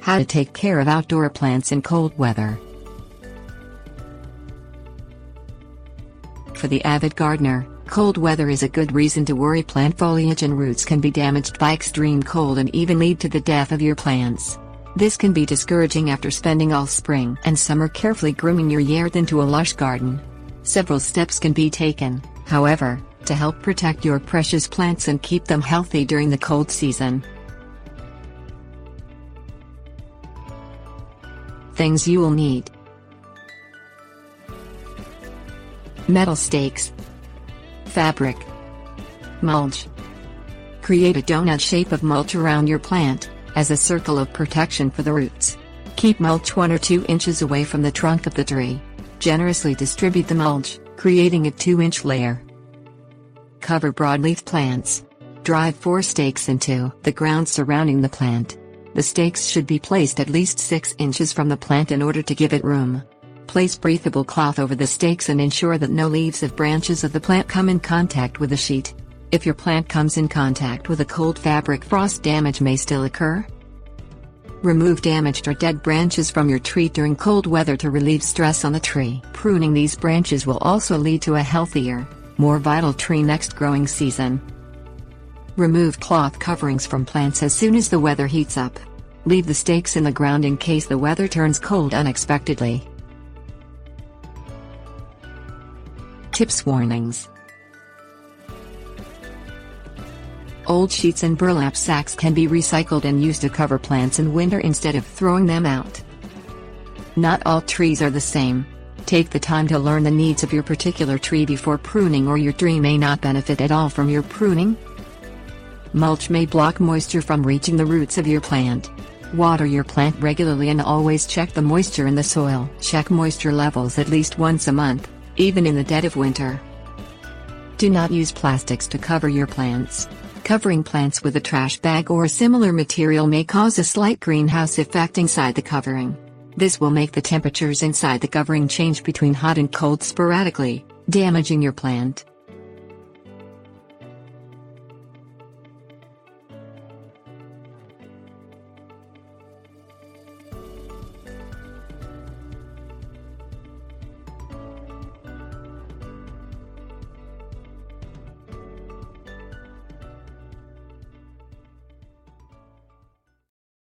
How to take care of outdoor plants in cold weather. For the avid gardener, cold weather is a good reason to worry. Plant foliage and roots can be damaged by extreme cold and even lead to the death of your plants. This can be discouraging after spending all spring and summer carefully grooming your yard into a lush garden. Several steps can be taken, however, to help protect your precious plants and keep them healthy during the cold season. Things you will need: metal stakes, fabric, mulch. Create a donut shape of mulch around your plant, as a circle of protection for the roots. Keep mulch 1 or 2 inches away from the trunk of the tree. Generously distribute the mulch, creating a 2-inch layer. Cover broadleaf plants. Drive 4 stakes into the ground surrounding the plant. The stakes should be placed at least 6 inches from the plant in order to give it room. Place breathable cloth over the stakes and ensure that no leaves or branches of the plant come in contact with the sheet. If your plant comes in contact with a cold fabric, frost damage may still occur. Remove damaged or dead branches from your tree during cold weather to relieve stress on the tree. Pruning these branches will also lead to a healthier, more vital tree next growing season. Remove cloth coverings from plants as soon as the weather heats up. Leave the stakes in the ground in case the weather turns cold unexpectedly. Tips: warnings. Old sheets and burlap sacks can be recycled and used to cover plants in winter instead of throwing them out. Not all trees are the same. Take the time to learn the needs of your particular tree before pruning, or your tree may not benefit at all from your pruning. Mulch may block moisture from reaching the roots of your plant. Water your plant regularly and always check the moisture in the soil. Check moisture levels at least once a month, even in the dead of winter. Do not use plastics to cover your plants. Covering plants with a trash bag or a similar material may cause a slight greenhouse effect inside the covering. This will make the temperatures inside the covering change between hot and cold sporadically, damaging your plant.